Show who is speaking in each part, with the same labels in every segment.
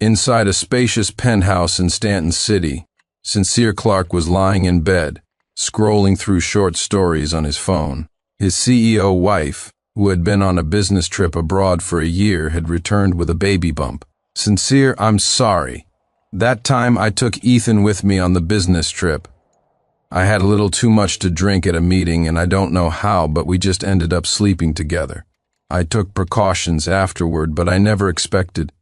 Speaker 1: Inside a spacious penthouse in Stanton City, Sincere Clark was lying in bed, scrolling through short stories on his phone. His CEO wife, who had been on a business trip abroad for a year, had returned with a baby bump. "Sincere, I'm sorry. That time I took Ethan with me on the business trip. I had a little too much to drink at a meeting, and I don't know how, but we just ended up sleeping together. I took precautions afterward, but I never expected."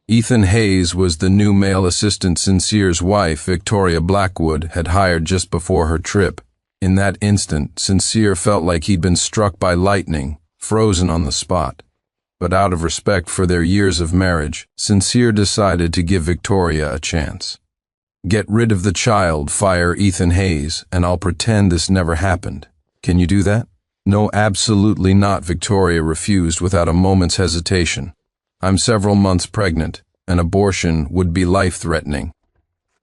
Speaker 1: Ethan Hayes was the new male assistant Sincere's wife, Victoria Blackwood, had hired just before her trip. In that instant, Sincere felt like he'd been struck by lightning, frozen on the spot. But out of respect for their years of marriage, Sincere decided to give Victoria a chance. "Get rid of the child, fire Ethan Hayes, and I'll pretend this never happened. Can you do that?" "No, absolutely not," Victoria refused without a moment's hesitation. "I'm several months pregnant. An abortion would be life-threatening.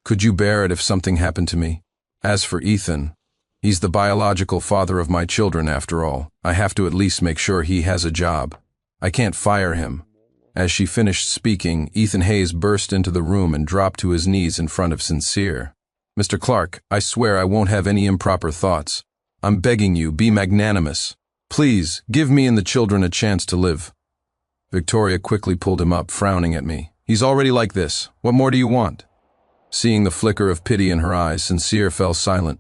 Speaker 1: Could you bear it if something happened to me? As for Ethan, he's the biological father of my children after all. I have to at least make sure he has a job. I can't fire him." As she finished speaking, Ethan Hayes burst into the room and dropped to his knees in front of Sincere. "Mr. Clark, I swear I won't have any improper thoughts. I'm begging you, be magnanimous. Please, give me and the children a chance to live." Victoria quickly pulled him up, frowning at me. "He's already like this. What more do you want?" Seeing the flicker of pity in her eyes, Sincere fell silent.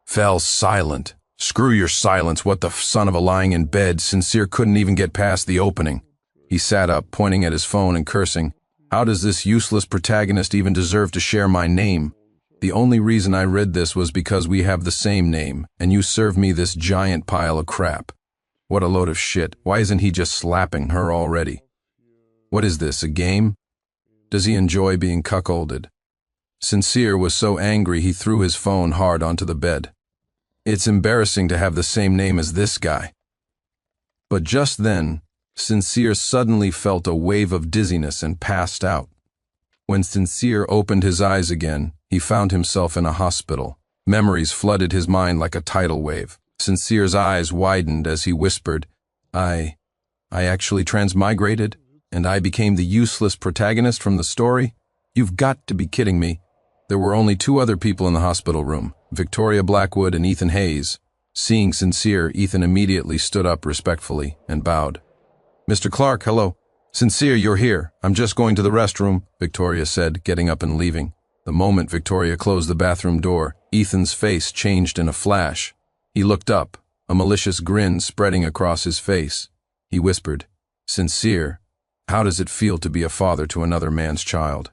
Speaker 1: Fell silent? Screw your silence, what the son of a lying in bed. Sincere couldn't even get past the opening. He sat up, pointing at his phone and cursing. "How does this useless protagonist even deserve to share my name? The only reason I read this was because we have the same name, and you serve me this giant pile of crap. What a load of shit. Why isn't he just slapping her already? What is this, a game? Does he enjoy being cuckolded?" Sincere was so angry he threw his phone hard onto the bed. "It's embarrassing to have the same name as this guy." But just then, Sincere suddenly felt a wave of dizziness and passed out. When Sincere opened his eyes again, he found himself in a hospital. Memories flooded his mind like a tidal wave. Sincere's eyes widened as he whispered, I actually transmigrated, and I became the useless protagonist from the story? You've got to be kidding me." There were only two other people in the hospital room, Victoria Blackwood and Ethan Hayes. Seeing Sincere, Ethan immediately stood up respectfully and bowed. "Mr. Clark, hello." "Sincere, you're here. I'm just going to the restroom," Victoria said, getting up and leaving. The moment Victoria closed the bathroom door, Ethan's face changed in a flash. He looked up, a malicious grin spreading across his face. He whispered, "Sincere, how does it feel to be a father to another man's child?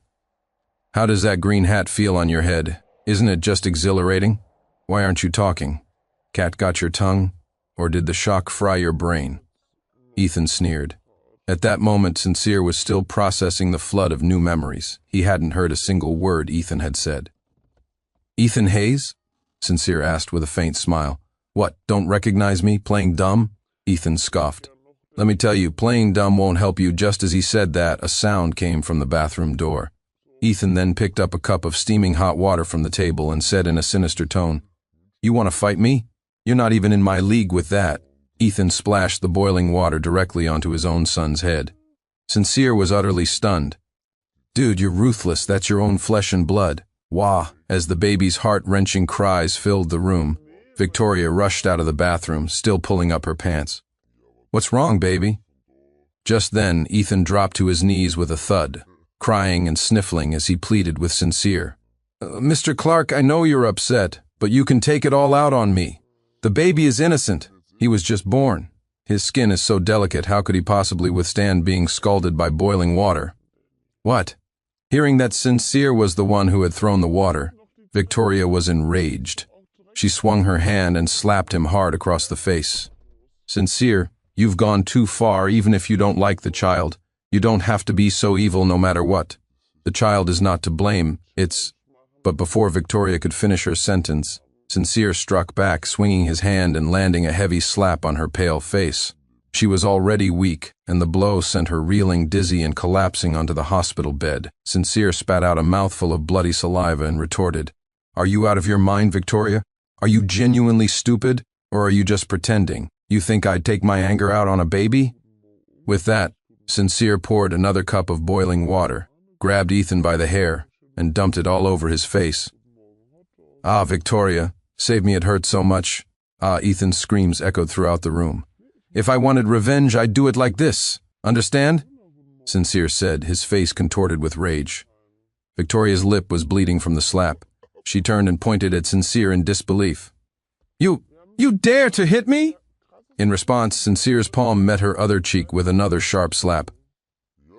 Speaker 1: How does that green hat feel on your head? Isn't it just exhilarating? Why aren't you talking? Cat got your tongue? Or did the shock fry your brain?" Ethan sneered. At that moment, Sincere was still processing the flood of new memories. He hadn't heard a single word Ethan had said. "Ethan Hayes?" Sincere asked with a faint smile. "What, don't recognize me, playing dumb?" Ethan scoffed. "Let me tell you, playing dumb won't help you." Just as he said that, a sound came from the bathroom door. Ethan then picked up a cup of steaming hot water from the table and said in a sinister tone, "You want to fight me? You're not even in my league with that." Ethan splashed the boiling water directly onto his own son's head. Sincere was utterly stunned. "Dude, you're ruthless. That's your own flesh and blood." "Wah!" As the baby's heart-wrenching cries filled the room, Victoria rushed out of the bathroom, still pulling up her pants. "What's wrong, baby?" Just then, Ethan dropped to his knees with a thud, crying and sniffling as he pleaded with Sincere. "Mr. Clark, I know you're upset, but you can take it all out on me. The baby is innocent. He was just born. His skin is so delicate, how could he possibly withstand being scalded by boiling water?" "What?" Hearing that Sincere was the one who had thrown the water, Victoria was enraged. She swung her hand and slapped him hard across the face. "Sincere, you've gone too far. Even if you don't like the child, you don't have to be so evil no matter what. The child is not to blame. It's—" But before Victoria could finish her sentence, Sincere struck back, swinging his hand and landing a heavy slap on her pale face. She was already weak, and the blow sent her reeling, dizzy, and collapsing onto the hospital bed. Sincere spat out a mouthful of bloody saliva and retorted, "Are you out of your mind, Victoria? Are you genuinely stupid, or are you just pretending? You think I'd take my anger out on a baby?" With that, Sincere poured another cup of boiling water, grabbed Ethan by the hair, and dumped it all over his face. "Ah, Victoria, save me, it hurt so much." "Ah," Ethan's screams echoed throughout the room. "If I wanted revenge, I'd do it like this. Understand?" Sincere said, his face contorted with rage. Victoria's lip was bleeding from the slap. She turned and pointed at Sincere in disbelief. You dare to hit me?" In response, Sincere's palm met her other cheek with another sharp slap.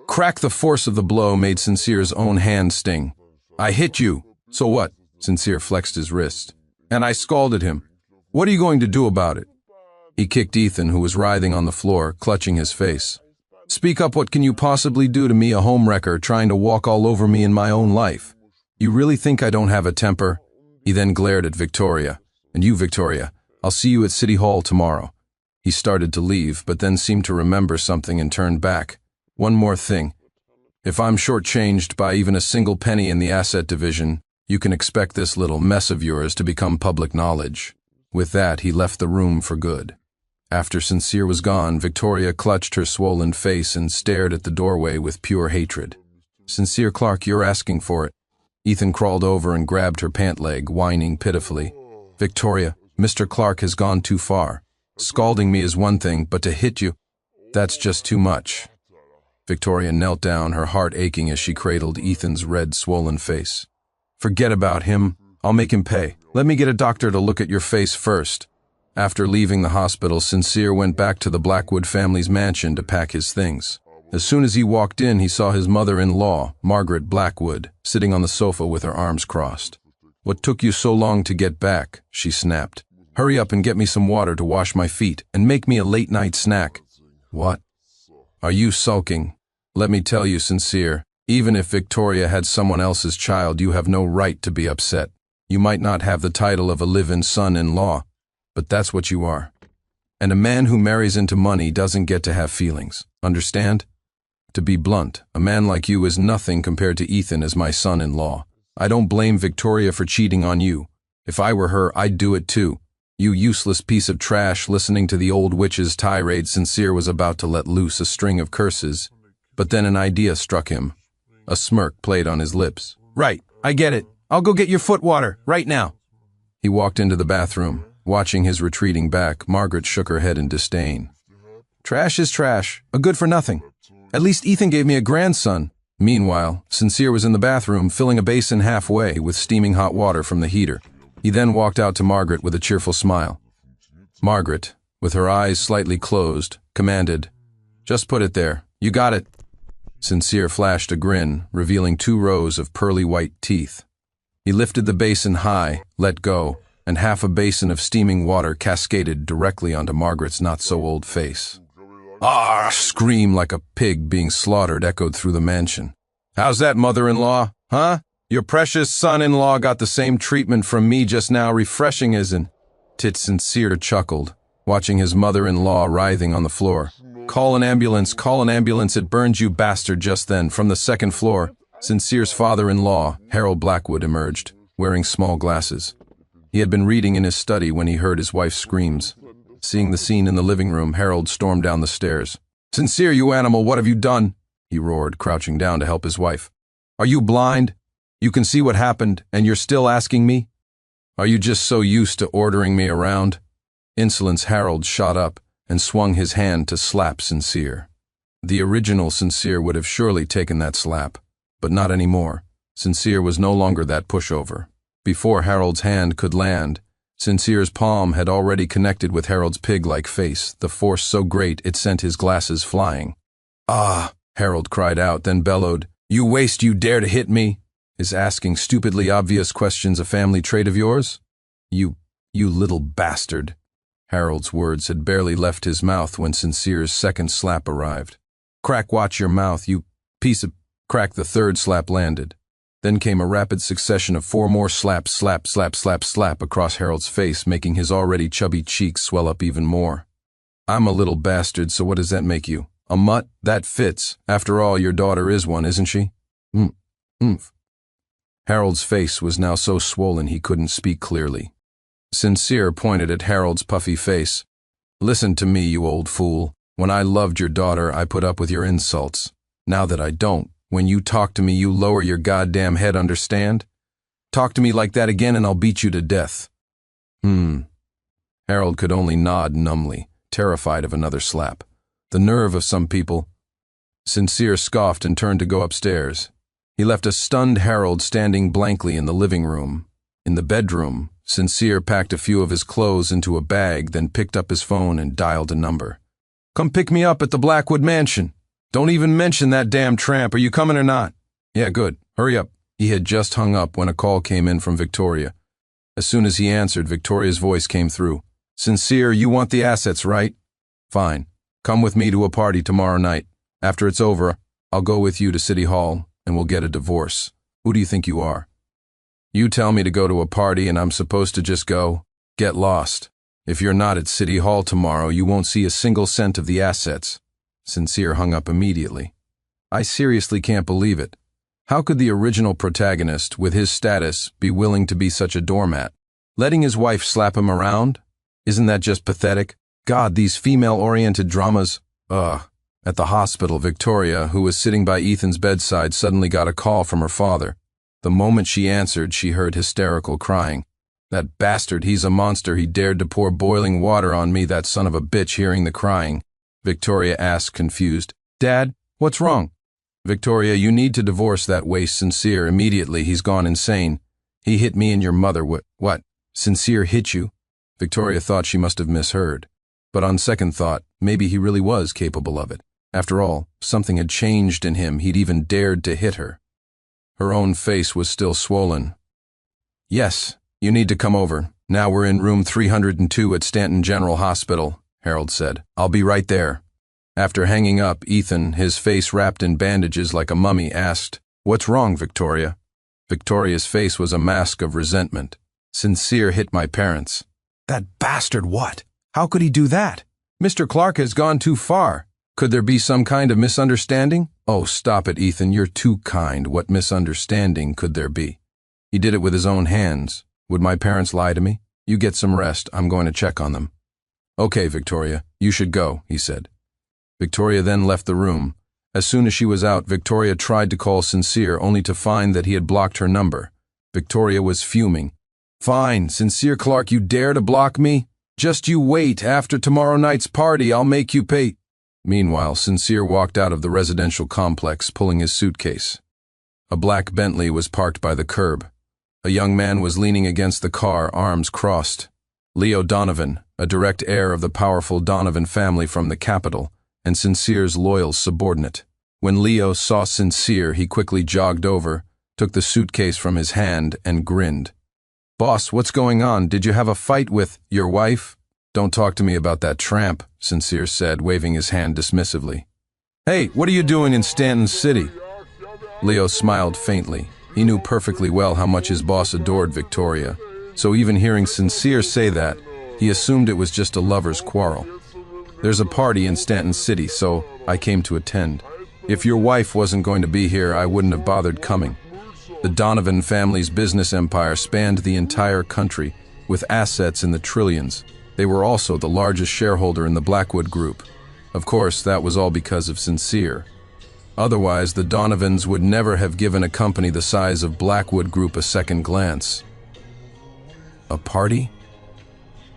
Speaker 1: Crack! The force of the blow made Sincere's own hand sting. "I hit you. So what?" Sincere flexed his wrist. "And I scalded him. What are you going to do about it?" He kicked Ethan, who was writhing on the floor, clutching his face. "Speak up, what can you possibly do to me, a homewrecker, trying to walk all over me in my own life? You really think I don't have a temper?" He then glared at Victoria. "And you, Victoria, I'll see you at City Hall tomorrow." He started to leave, but then seemed to remember something and turned back. "One more thing. If I'm shortchanged by even a single penny in the asset division, you can expect this little mess of yours to become public knowledge." With that, he left the room for good. After Sincere was gone, Victoria clutched her swollen face and stared at the doorway with pure hatred. "Sincere Clark, you're asking for it." Ethan crawled over and grabbed her pant leg, whining pitifully. "Victoria, Mr. Clark has gone too far. Scalding me is one thing, but to hit you, that's just too much." Victoria knelt down, her heart aching as she cradled Ethan's red, swollen face. "Forget about him. I'll make him pay. Let me get a doctor to look at your face first." After leaving the hospital, Sincere went back to the Blackwood family's mansion to pack his things. As soon as he walked in, he saw his mother-in-law, Margaret Blackwood, sitting on the sofa with her arms crossed. "What took you so long to get back?" she snapped. "Hurry up and get me some water to wash my feet, and make me a late-night snack." "What? Are you sulking?" "Let me tell you, Sincere, even if Victoria had someone else's child, you have no right to be upset. You might not have the title of a live-in son-in-law, but that's what you are. And a man who marries into money doesn't get to have feelings. Understand? To be blunt, a man like you is nothing compared to Ethan as my son-in-law. I don't blame Victoria for cheating on you. If I were her, I'd do it too. You useless piece of trash." Listening to the old witch's tirade, Sincere was about to let loose a string of curses, but then an idea struck him. A smirk played on his lips. "Right, I get it. I'll go get your foot water, right now." He walked into the bathroom. Watching his retreating back, Margaret shook her head in disdain. "Trash is trash, a good for nothing. At least Ethan gave me a grandson." Meanwhile, Sincere was in the bathroom, filling a basin halfway with steaming hot water from the heater. He then walked out to Margaret with a cheerful smile. Margaret, with her eyes slightly closed, commanded, "Just put it there. You got it." Sincere flashed a grin, revealing 2 rows of pearly white teeth. He lifted the basin high, let go, and half a basin of steaming water cascaded directly onto Margaret's not-so-old face. "Ah!" Scream like a pig being slaughtered echoed through the mansion. "How's that, mother-in-law? Huh? Your precious son-in-law got the same treatment from me just now, refreshing, isn't it?" Sincere chuckled, watching his mother-in-law writhing on the floor. Call an ambulance, it burned, you bastard." Just then, from the second floor, Sincere's father-in-law, Harold Blackwood, emerged, wearing small glasses. He had been reading in his study when he heard his wife's screams. Seeing the scene in the living room, Harold stormed down the stairs. "Sincere, you animal, what have you done?" he roared, crouching down to help his wife. "Are you blind? You can see what happened, and you're still asking me? Are you just so used to ordering me around?" Insolence, Harold shot up and swung his hand to slap Sincere. The original Sincere would have surely taken that slap, but not anymore. Sincere was no longer that pushover. Before Harold's hand could land, Sincere's palm had already connected with Harold's pig-like face, the force so great it sent his glasses flying. "Ah!" Harold cried out, then bellowed, "You waste, you dare to hit me? Is asking stupidly obvious questions a family trait of yours? You little bastard." Harold's words had barely left his mouth when Sincere's second slap arrived. "Crack, watch your mouth, you piece of—" Crack, the third slap landed. Then came a rapid succession of 4 more slaps, slap, slap, slap, slap across Harold's face, making his already chubby cheeks swell up even more. "I'm a little bastard, so what does that make you? A mutt? That fits. After all, your daughter is one, isn't she?" Oomph. Harold's face was now so swollen he couldn't speak clearly. Sincere pointed at Harold's puffy face. "Listen to me, you old fool. When I loved your daughter, I put up with your insults. Now that I don't, When you talk to me, you lower your goddamn head, understand? Talk to me like that again and I'll beat you to death. Harold could only nod numbly, terrified of another slap. The nerve of some people. Sincere scoffed and turned to go upstairs. He left a stunned Harold standing blankly in the living room. In the bedroom, Sincere packed a few of his clothes into a bag, then picked up his phone and dialed a number. "Come pick me up at the Blackwood Mansion. Don't even mention that damn tramp. Are you coming or not?" "Yeah, good. Hurry up." He had just hung up when a call came in from Victoria. As soon as he answered, Victoria's voice came through. "Sincere, you want the assets, right? Fine. Come with me to a party tomorrow night. After it's over, I'll go with you to City Hall and we'll get a divorce. Who do you think you are? You tell me to go to a party and I'm supposed to just go? Get lost. If you're not at City Hall tomorrow, you won't see a single cent of the assets." Sincere hung up immediately. I seriously can't believe it. How could the original protagonist, with his status, be willing to be such a doormat? Letting his wife slap him around? Isn't that just pathetic? God, these female-oriented dramas. Ugh. At the hospital, Victoria, who was sitting by Ethan's bedside, suddenly got a call from her father. The moment she answered, she heard hysterical crying. "That bastard, he's a monster. He dared to pour boiling water on me, that son of a bitch." Hearing the crying, Victoria asked, confused, "Dad, what's wrong?" "Victoria, you need to divorce that waste Sincere immediately. He's gone insane. He hit me and your mother." What? Sincere hit you?" Victoria thought she must have misheard. But on second thought, maybe he really was capable of it. After all, something had changed in him. He'd even dared to hit her. Her own face was still swollen. "Yes, you need to come over. Now we're in room 302 at Stanton General Hospital," Harold said. "I'll be right there." After hanging up, Ethan, his face wrapped in bandages like a mummy, asked, "What's wrong, Victoria?" Victoria's face was a mask of resentment. "Sincere hit my parents." "That bastard what? How could he do that? Mr. Clark has gone too far. Could there be some kind of misunderstanding?" "Oh, stop it, Ethan. You're too kind. What misunderstanding could there be? He did it with his own hands. Would my parents lie to me? You get some rest. I'm going to check on them." "Okay, Victoria. You should go," he said. Victoria then left the room. As soon as she was out, Victoria tried to call Sincere, only to find that he had blocked her number. Victoria was fuming. "Fine, Sincere Clark, you dare to block me? Just you wait. After tomorrow night's party, I'll make you pay." Meanwhile, Sincere walked out of the residential complex, pulling his suitcase. A black Bentley was parked by the curb. A young man was leaning against the car, arms crossed. Leo Donovan, a direct heir of the powerful Donovan family from the capital, and Sincere's loyal subordinate. When Leo saw Sincere, he quickly jogged over, took the suitcase from his hand, and grinned. "Boss, what's going on? Did you have a fight with your wife?" "Don't talk to me about that tramp," Sincere said, waving his hand dismissively. "Hey, what are you doing in Stanton City?" Leo smiled faintly. He knew perfectly well how much his boss adored Victoria, so even hearing Sincere say that, he assumed it was just a lover's quarrel. "There's a party in Stanton City, so I came to attend. If your wife wasn't going to be here, I wouldn't have bothered coming." The Donovan family's business empire spanned the entire country, with assets in the trillions. They were also the largest shareholder in the Blackwood Group. Of course, that was all because of Sincere. Otherwise, the Donovans would never have given a company the size of Blackwood Group a second glance. A party?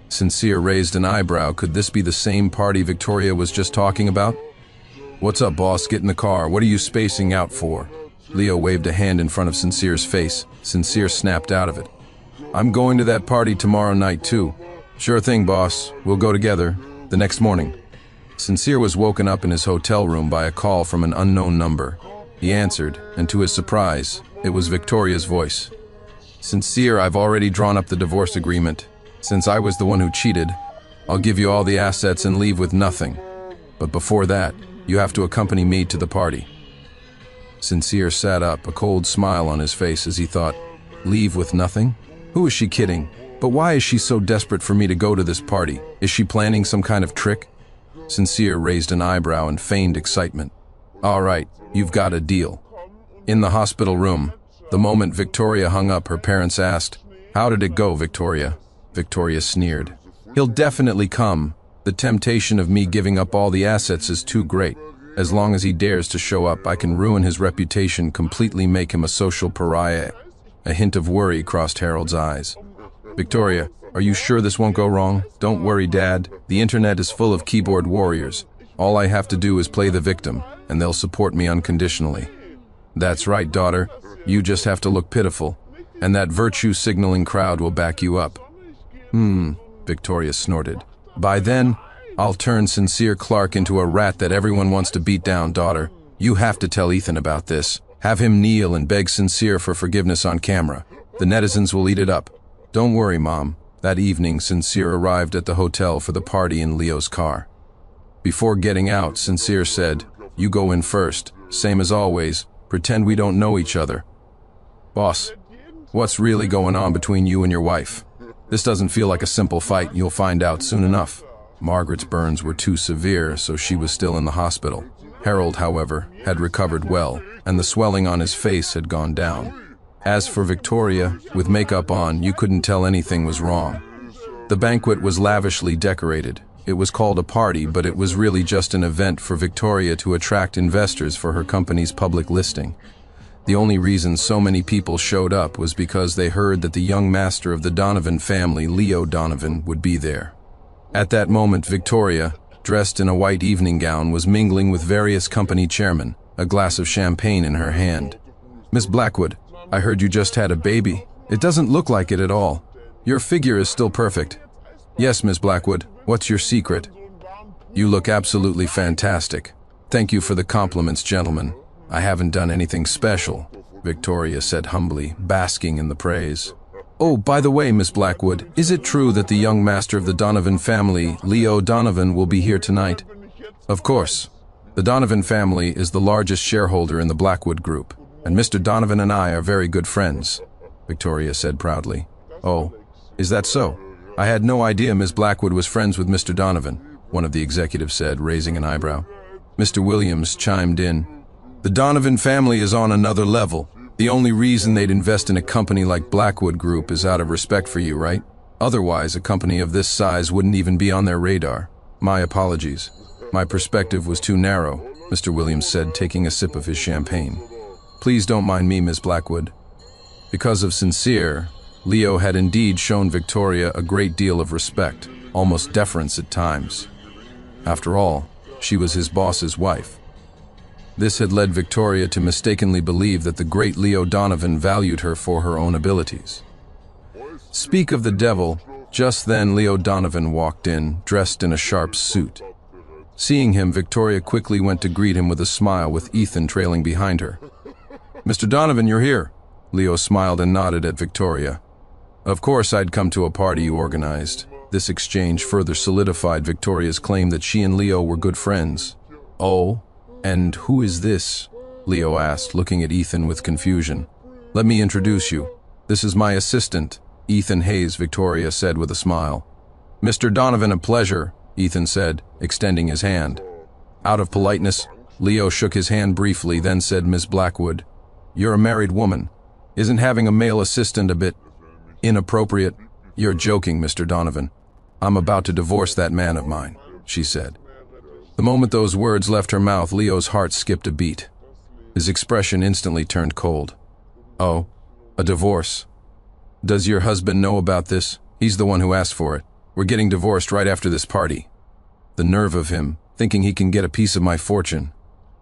Speaker 1: Sincere raised an eyebrow. Could this be the same party Victoria was just talking about? "What's up, boss? Get in the car. What are you spacing out for?" Leo waved a hand in front of Sincere's face. Sincere snapped out of it. "I'm going to that party tomorrow night, too." "Sure thing, boss. We'll go together." The next morning, Sincere was woken up in his hotel room by a call from an unknown number. He answered, and to his surprise, it was Victoria's voice. "Sincere, I've already drawn up the divorce agreement. Since I was the one who cheated, I'll give you all the assets and leave with nothing. But before that, you have to accompany me to the party." Sincere sat up, a cold smile on his face as he thought, "Leave with nothing? Who is she kidding? But why is she so desperate for me to go to this party? Is she planning some kind of trick?" Sincere raised an eyebrow and feigned excitement. "All right, you've got a deal." In the hospital room, the moment Victoria hung up, her parents asked, "How did it go, Victoria?" Victoria sneered. "He'll definitely come. The temptation of me giving up all the assets is too great." As long as he dares to show up, I can ruin his reputation, completely make him a social pariah. A hint of worry crossed Harold's eyes. Victoria, are you sure this won't go wrong? Don't worry, Dad. The internet is full of keyboard warriors. All I have to do is play the victim, and they'll support me unconditionally. That's right, daughter. You just have to look pitiful, and that virtue-signaling crowd will back you up. Victoria snorted. By then, I'll turn Sincere Clark into a rat that everyone wants to beat down, daughter. You have to tell Ethan about this. Have him kneel and beg Sincere for forgiveness on camera. The netizens will eat it up. Don't worry, Mom. That evening, Sincere arrived at the hotel for the party in Leo's car. Before getting out, Sincere said, "You go in first. Same as always. Pretend we don't know each other." "Boss, what's really going on between you and your wife? This doesn't feel like a simple fight. You'll find out soon enough." Margaret's burns were too severe, so she was still in the hospital. Harold, however, had recovered well, and the swelling on his face had gone down. As for Victoria, with makeup on, you couldn't tell anything was wrong. The banquet was lavishly decorated. It was called a party, but it was really just an event for Victoria to attract investors for her company's public listing. The only reason so many people showed up was because they heard that the young master of the Donovan family, Leo Donovan, would be there. At that moment, Victoria, dressed in a white evening gown, was mingling with various company chairmen, a glass of champagne in her hand. "Miss Blackwood, I heard you just had a baby. It doesn't look like it at all. Your figure is still perfect." "Yes, Miss Blackwood. What's your secret?" "You look absolutely fantastic. Thank you for the compliments, gentlemen. I haven't done anything special," Victoria said humbly, basking in the praise. "Oh, by the way, Miss Blackwood, is it true that the young master of the Donovan family, Leo Donovan, will be here tonight?" "Of course. The Donovan family is the largest shareholder in the Blackwood Group, and Mr. Donovan and I are very good friends," Victoria said proudly. "Oh, is that so? I had no idea Miss Blackwood was friends with Mr. Donovan," one of the executives said, raising an eyebrow. Mr. Williams chimed in. "The Donovan family is on another level. The only reason they'd invest in a company like Blackwood Group is out of respect for you, right? Otherwise, a company of this size wouldn't even be on their radar. My apologies. My perspective was too narrow," Mr. Williams said, taking a sip of his champagne. "Please don't mind me, Miss Blackwood." Because of Sincere, Leo had indeed shown Victoria a great deal of respect, almost deference at times. After all, she was his boss's wife. This had led Victoria to mistakenly believe that the great Leo Donovan valued her for her own abilities. Speak of the devil, just then Leo Donovan walked in, dressed in a sharp suit. Seeing him, Victoria quickly went to greet him with a smile, with Ethan trailing behind her. "Mr. Donovan, you're here." Leo smiled and nodded at Victoria. "Of course I'd come to a party you organized." This exchange further solidified Victoria's claim that she and Leo were good friends. "Oh? And who is this?" Leo asked, looking at Ethan with confusion. "Let me introduce you. This is my assistant, Ethan Hayes," Victoria said with a smile. "Mr. Donovan, a pleasure," Ethan said, extending his hand. Out of politeness, Leo shook his hand briefly, then said, "Miss Blackwood, you're a married woman. Isn't having a male assistant a bit inappropriate?" "You're joking, Mr. Donovan. I'm about to divorce that man of mine," she said. The moment those words left her mouth, Leo's heart skipped a beat. His expression instantly turned cold. "Oh, a divorce. Does your husband know about this? He's the one who asked for it. We're getting divorced right after this party." The nerve of him, thinking he can get a piece of my fortune.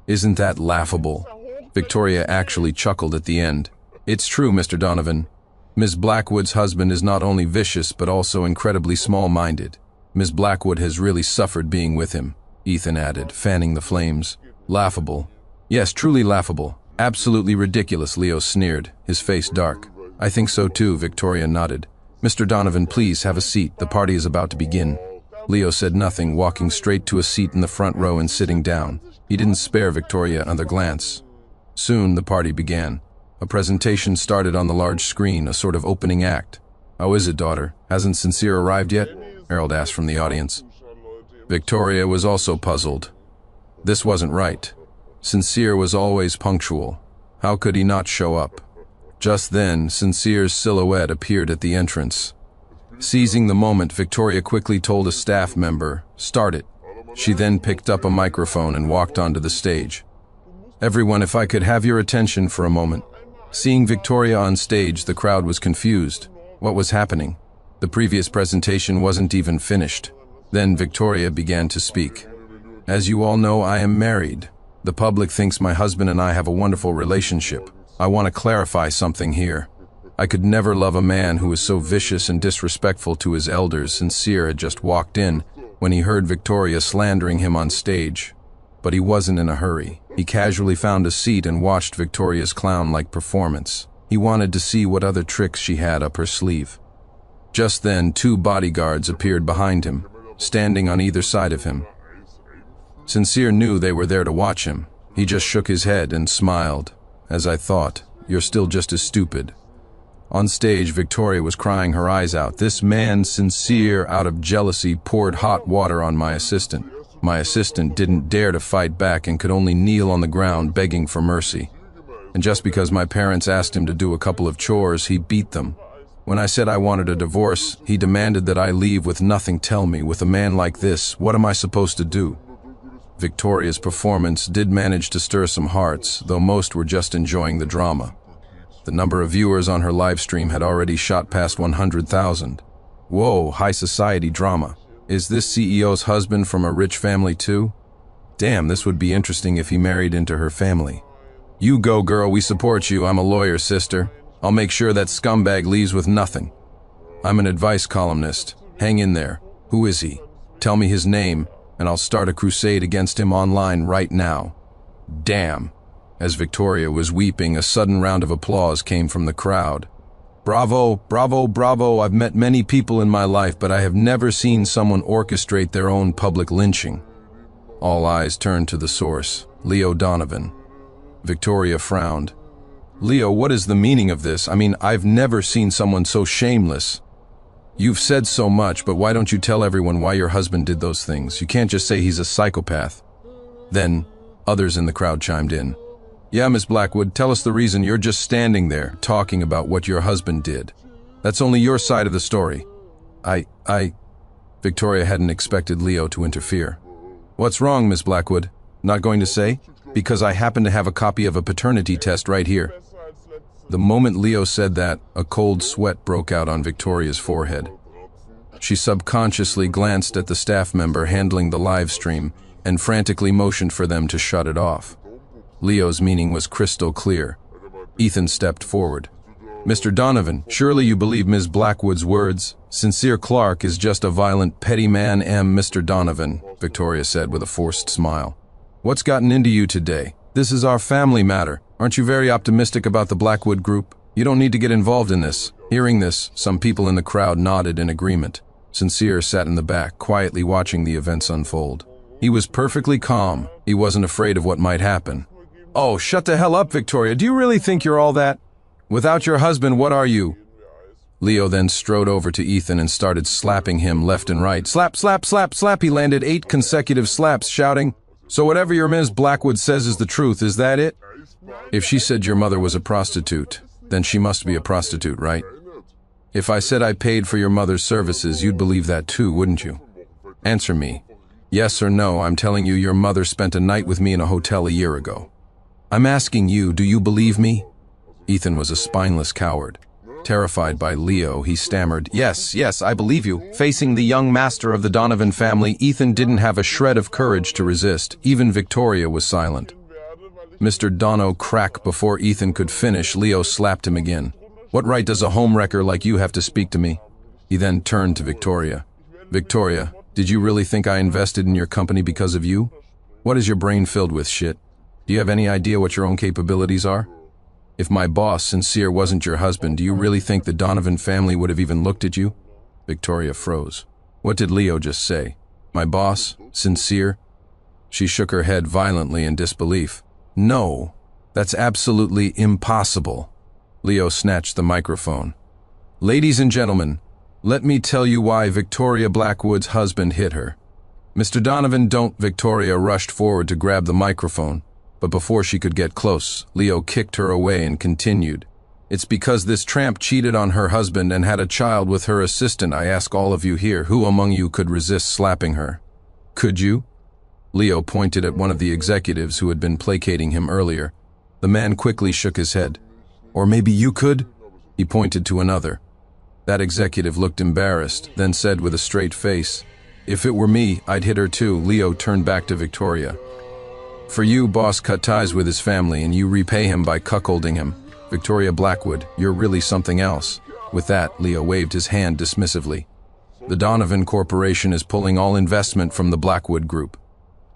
Speaker 1: "Isn't that laughable?" Victoria actually chuckled at the end. "It's true, Mr. Donovan. Miss Blackwood's husband is not only vicious but also incredibly small-minded. Miss Blackwood has really suffered being with him," Ethan added, fanning the flames. "Laughable. Yes, truly laughable. Absolutely ridiculous," Leo sneered, his face dark. "I think so too," Victoria nodded. "Mr. Donovan, please have a seat. The party is about to begin." Leo said nothing, walking straight to a seat in the front row and sitting down. He didn't spare Victoria another glance. Soon the party began. A presentation started on the large screen, a sort of opening act. "How is it, daughter? Hasn't Sincere arrived yet?" Harold asked from the audience. Victoria was also puzzled. This wasn't right. Sincere was always punctual. How could he not show up? Just then, Sincere's silhouette appeared at the entrance. Seizing the moment, Victoria quickly told a staff member, "Start it." She then picked up a microphone and walked onto the stage. "Everyone, if I could have your attention for a moment." Seeing Victoria on stage, the crowd was confused. What was happening? The previous presentation wasn't even finished. Then Victoria began to speak. "As you all know, I am married. The public thinks my husband and I have a wonderful relationship. I want to clarify something here. I could never love a man who is so vicious and disrespectful to his elders." Sincere had just walked in when he heard Victoria slandering him on stage. But he wasn't in a hurry. He casually found a seat and watched Victoria's clown-like performance. He wanted to see what other tricks she had up her sleeve. Just then, 2 bodyguards appeared behind him, standing on either side of him. Sincere knew they were there to watch him. He just shook his head and smiled. "As I thought, you're still just as stupid." On stage, Victoria was crying her eyes out. "This man, Sincere, out of jealousy, poured hot water on my assistant. My assistant didn't dare to fight back and could only kneel on the ground begging for mercy. And just because my parents asked him to do a couple of chores, he beat them. When I said I wanted a divorce, he demanded that I leave with nothing. Tell me, with a man like this, what am I supposed to do?" Victoria's performance did manage to stir some hearts, though most were just enjoying the drama. The number of viewers on her live stream had already shot past 100,000. Whoa, high society drama. Is this CEO's husband from a rich family too? Damn, this would be interesting if he married into her family. "You go, girl, we support you. I'm a lawyer, sister. I'll make sure that scumbag leaves with nothing. I'm an advice columnist. Hang in there. Who is he? Tell me his name, and I'll start a crusade against him online right now." Damn. As Victoria was weeping, a sudden round of applause came from the crowd. "Bravo, bravo, bravo. I've met many people in my life, but I have never seen someone orchestrate their own public lynching." All eyes turned to the source, Leo Donovan. Victoria frowned. "Leo, what is the meaning of this? I mean, I've never seen someone so shameless." "You've said so much, but why don't you tell everyone why your husband did those things? You can't just say he's a psychopath." Then, others in the crowd chimed in. "Yeah, Miss Blackwood, tell us the reason. You're just standing there, talking about what your husband did. That's only your side of the story." I... Victoria hadn't expected Leo to interfere. "What's wrong, Miss Blackwood? Not going to say? Because I happen to have a copy of a paternity test right here." The moment Leo said that, a cold sweat broke out on Victoria's forehead. She subconsciously glanced at the staff member handling the live stream and frantically motioned for them to shut it off. Leo's meaning was crystal clear. Ethan stepped forward. "Mr. Donovan, surely you believe Ms. Blackwood's words? Sincere Clark is just a violent, petty man. Mr. Donovan," Victoria said with a forced smile. "What's gotten into you today? This is our family matter. Aren't you very optimistic about the Blackwood Group? You don't need to get involved in this." Hearing this, some people in the crowd nodded in agreement. Sincere sat in the back, quietly watching the events unfold. He was perfectly calm. He wasn't afraid of what might happen. "Oh, shut the hell up, Victoria. Do you really think you're all that? Without your husband, what are you?" Leo then strode over to Ethan and started slapping him left and right. Slap, slap, slap, slap. He landed 8 consecutive slaps, shouting, "So whatever your Ms. Blackwood says is the truth, is that it? If she said your mother was a prostitute, then she must be a prostitute, right? If I said I paid for your mother's services, you'd believe that too, wouldn't you? Answer me. Yes or no, I'm telling you your mother spent a night with me in a hotel a year ago. I'm asking you, do you believe me?" Ethan was a spineless coward. Terrified by Leo, he stammered, Yes, I believe you." Facing the young master of the Donovan family, Ethan didn't have a shred of courage to resist. Even Victoria was silent. Mr. Dono cracked before Ethan could finish. Leo slapped him again. "What right does a homewrecker like you have to speak to me?" He then turned to Victoria. "Victoria, did you really think I invested in your company because of you? What is your brain filled with, shit? Do you have any idea what your own capabilities are? If my boss, Sincere, wasn't your husband, do you really think the Donovan family would have even looked at you?" Victoria froze. What did Leo just say? My boss? Sincere? She shook her head violently in disbelief. "No, that's absolutely impossible." Leo snatched the microphone. "Ladies and gentlemen, let me tell you why Victoria Blackwood's husband hit her." "Mr. Donovan, don't." Victoria rushed forward to grab the microphone. But before she could get close, Leo kicked her away and continued. "It's because this tramp cheated on her husband and had a child with her assistant. I ask all of you here, who among you could resist slapping her? Could you? Leo pointed at one of the executives who had been placating him earlier. The man quickly shook his head. Or maybe you could? He pointed to another. That executive looked embarrassed, then said with a straight face, "If it were me, I'd hit her too." Leo turned back to Victoria. "For you, boss cut ties with his family and you repay him by cuckolding him. Victoria Blackwood, you're really something else." With that, Leo waved his hand dismissively. "The Donovan Corporation is pulling all investment from the Blackwood Group.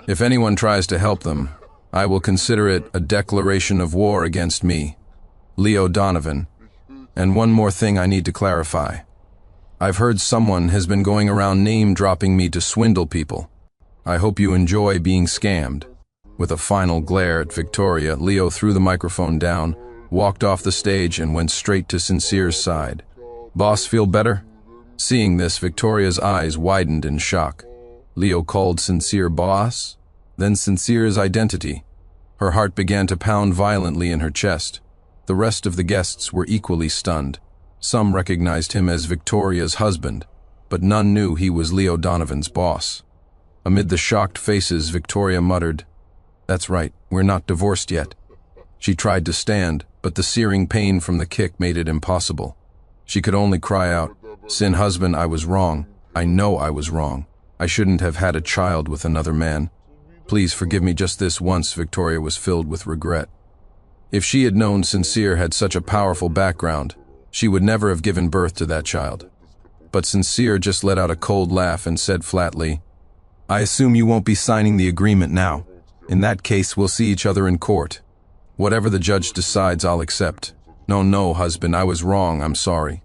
Speaker 1: If anyone tries to help them, I will consider it a declaration of war against me, Leo Donovan. And one more thing I need to clarify. I've heard someone has been going around name-dropping me to swindle people. I hope you enjoy being scammed." With a final glare at Victoria, Leo threw the microphone down, walked off the stage, and went straight to Sincere's side. "Boss, feel better?" Seeing this, Victoria's eyes widened in shock. Leo called Sincere boss, then Sincere's identity. Her heart began to pound violently in her chest. The rest of the guests were equally stunned. Some recognized him as Victoria's husband, but none knew he was Leo Donovan's boss. Amid the shocked faces, Victoria muttered, "That's right, we're not divorced yet." She tried to stand, but the searing pain from the kick made it impossible. She could only cry out, "Sin husband, I was wrong. I know I was wrong. I shouldn't have had a child with another man. Please forgive me just this once." Victoria was filled with regret. If she had known Sincere had such a powerful background, she would never have given birth to that child. But Sincere just let out a cold laugh and said flatly, "I assume you won't be signing the agreement now. In that case, we'll see each other in court. Whatever the judge decides, I'll accept." No, husband, I was wrong, I'm sorry."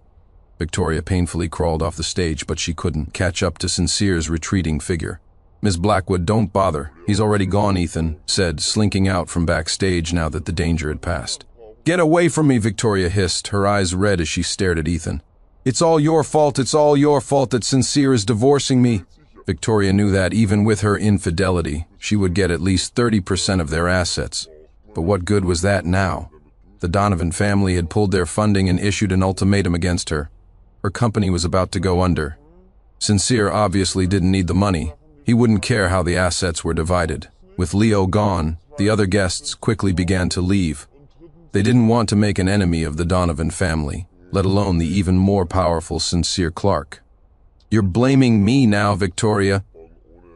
Speaker 1: Victoria painfully crawled off the stage, but she couldn't catch up to Sincere's retreating figure. "Miss Blackwood, don't bother. He's already gone," Ethan said, slinking out from backstage now that the danger had passed. "Get away from me," Victoria hissed, her eyes red as she stared at Ethan. It's all your fault that Sincere is divorcing me." Victoria knew that even with her infidelity, she would get at least 30% of their assets. But what good was that now? The Donovan family had pulled their funding and issued an ultimatum against her. Her company was about to go under. Sincere obviously didn't need the money. He wouldn't care how the assets were divided. With Leo gone, the other guests quickly began to leave. They didn't want to make an enemy of the Donovan family, let alone the even more powerful Sincere Clark. "You're blaming me now, Victoria.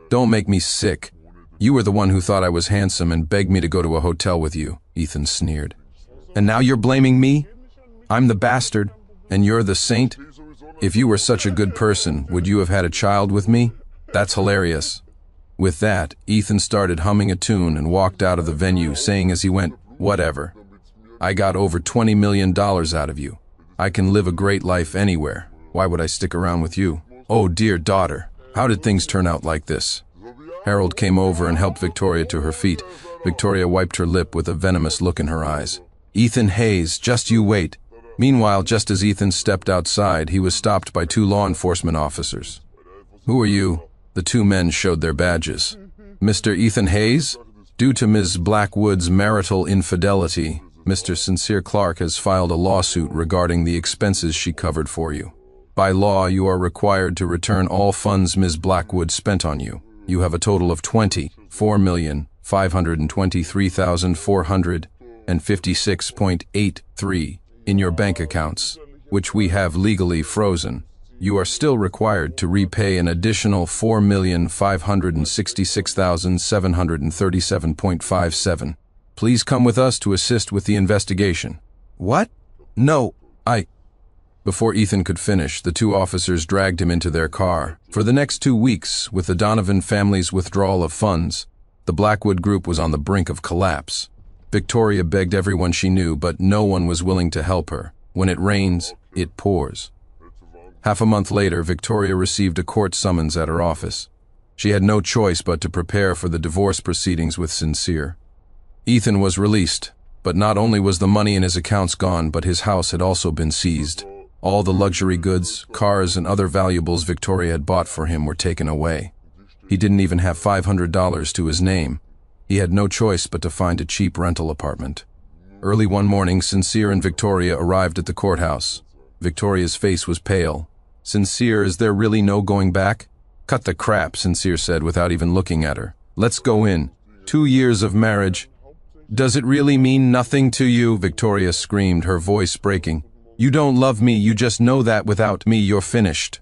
Speaker 1: Don't make me sick. You were the one who thought I was handsome and begged me to go to a hotel with you," Ethan sneered. "And now you're blaming me? I'm the bastard, and you're the saint? If you were such a good person, would you have had a child with me? That's hilarious." With that, Ethan started humming a tune and walked out of the venue, saying as he went, "Whatever. I got over $20 million out of you. I can live a great life anywhere. Why would I stick around with you? Oh, dear daughter, how did things turn out like this?" Harold came over and helped Victoria to her feet. Victoria wiped her lip with a venomous look in her eyes. "Ethan Hayes, just you wait." Meanwhile, just as Ethan stepped outside, he was stopped by two law enforcement officers. "Who are you?" The two men showed their badges. "Mr. Ethan Hayes? Due to Ms. Blackwood's marital infidelity, Mr. Sincere Clark has filed a lawsuit regarding the expenses she covered for you. By law, you are required to return all funds Ms. Blackwood spent on you. You have a total of $24,523,456.83 in your bank accounts, which we have legally frozen. You are still required to repay an additional $4,566,737.57. Please come with us to assist with the investigation." "What? No, Before Ethan could finish, the two officers dragged him into their car. For the next 2 weeks, with the Donovan family's withdrawal of funds, the Blackwood Group was on the brink of collapse. Victoria begged everyone she knew, but no one was willing to help her. When it rains, it pours. Half a month later, Victoria received a court summons at her office. She had no choice but to prepare for the divorce proceedings with Sincere. Ethan was released, but not only was the money in his accounts gone, but his house had also been seized. All the luxury goods, cars, and other valuables Victoria had bought for him were taken away. He didn't even have $500 to his name. He had no choice but to find a cheap rental apartment. Early one morning, Sincere and Victoria arrived at the courthouse. Victoria's face was pale. "Sincere, is there really no going back?" "Cut the crap," Sincere said without even looking at her. Let's go in. 2 years of marriage. Does it really mean nothing to you? Victoria screamed, her voice breaking. You don't love me, you just know that without me you're finished.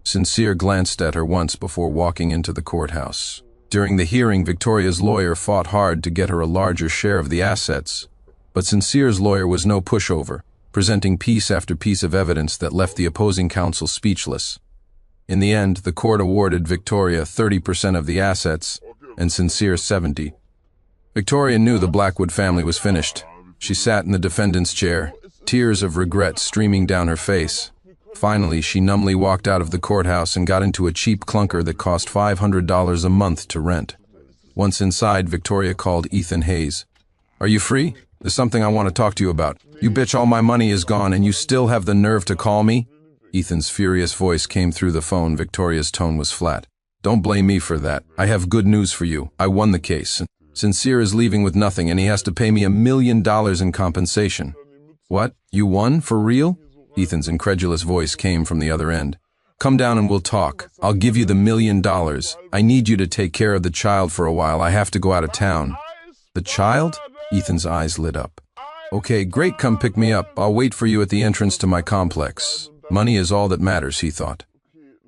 Speaker 1: Sincere glanced at her once before walking into the courthouse. During the hearing, Victoria's lawyer fought hard to get her a larger share of the assets. But Sincere's lawyer was no pushover, presenting piece after piece of evidence that left the opposing counsel speechless. In the end, the court awarded Victoria 30% of the assets and Sincere 70%. Victoria knew the Blackwood family was finished. She sat in the defendant's chair, tears of regret streaming down her face. Finally, she numbly walked out of the courthouse and got into a cheap clunker that cost $500 a month to rent. Once inside, Victoria called Ethan Hayes. Are you free? There's something I want to talk to you about. You bitch, all my money is gone and you still have the nerve to call me? Ethan's furious voice came through the phone. Victoria's tone was flat. Don't blame me for that. I have good news for you. I won the case. Sincere is leaving with nothing and he has to pay me $1 million in compensation. What? You won? For real? Ethan's incredulous voice came from the other end. Come down and we'll talk. I'll give you the $1 million. I need you to take care of the child for a while. I have to go out of town. The child? Ethan's eyes lit up. Okay, great, come pick me up. I'll wait for you at the entrance to my complex. Money is all that matters, he thought.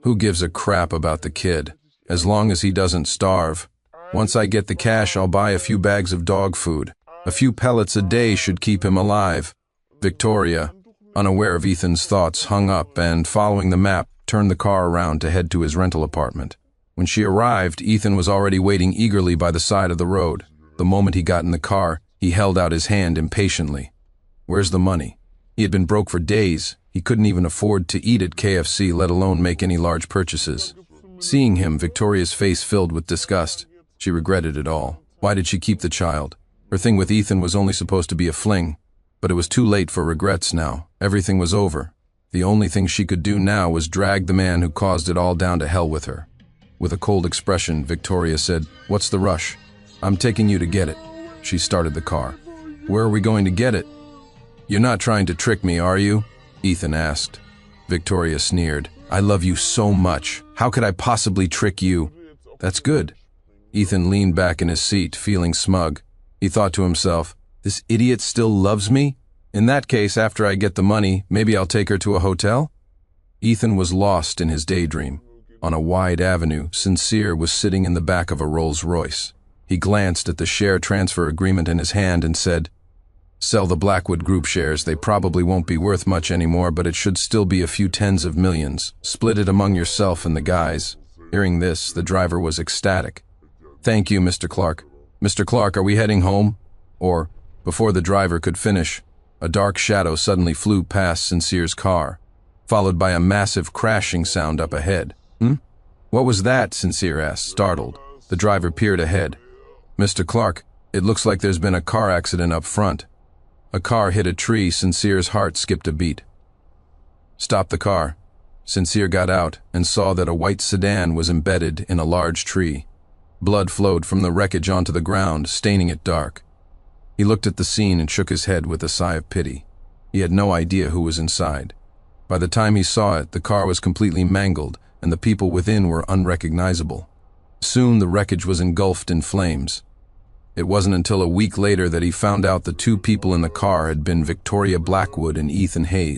Speaker 1: Who gives a crap about the kid? As long as he doesn't starve. Once I get the cash, I'll buy a few bags of dog food. A few pellets a day should keep him alive. Victoria, unaware of Ethan's thoughts, hung up and, following the map, turned the car around to head to his rental apartment. When she arrived, Ethan was already waiting eagerly by the side of the road. The moment he got in the car, he held out his hand impatiently. Where's the money? He had been broke for days. He couldn't even afford to eat at KFC, let alone make any large purchases. Seeing him, Victoria's face filled with disgust. She regretted it all. Why did she keep the child? Her thing with Ethan was only supposed to be a fling. But it was too late for regrets now. Everything was over. The only thing she could do now was drag the man who caused it all down to hell with her. With a cold expression, Victoria said, "What's the rush? I'm taking you to get it." She started the car. "Where are we going to get it?" "You're not trying to trick me, are you?" Ethan asked. Victoria sneered. "I love you so much. How could I possibly trick you?" "That's good." Ethan leaned back in his seat, feeling smug. He thought to himself, "This idiot still loves me? In that case, after I get the money, maybe I'll take her to a hotel?" Ethan was lost in his daydream. On a wide avenue, Sincere was sitting in the back of a Rolls-Royce. He glanced at the share transfer agreement in his hand and said, "Sell the Blackwood Group shares. They probably won't be worth much anymore, but it should still be a few tens of millions. Split it among yourself and the guys." Hearing this, the driver was ecstatic. "Thank you, Mr. Clark. Mr. Clark, are we heading home?" Or, before the driver could finish, a dark shadow suddenly flew past Sincere's car, followed by a massive crashing sound up ahead. What was that?" Sincere asked, startled. The driver peered ahead. "Mr. Clark, it looks like there's been a car accident up front." A car hit a tree. Sincere's heart skipped a beat. "Stop the car." Sincere got out and saw that a white sedan was embedded in a large tree. Blood flowed from the wreckage onto the ground, staining it dark. He looked at the scene and shook his head with a sigh of pity. He had no idea who was inside. By the time he saw it, the car was completely mangled, and the people within were unrecognizable. Soon the wreckage was engulfed in flames. It wasn't until a week later that he found out the two people in the car had been Victoria Blackwood and Ethan Hayes.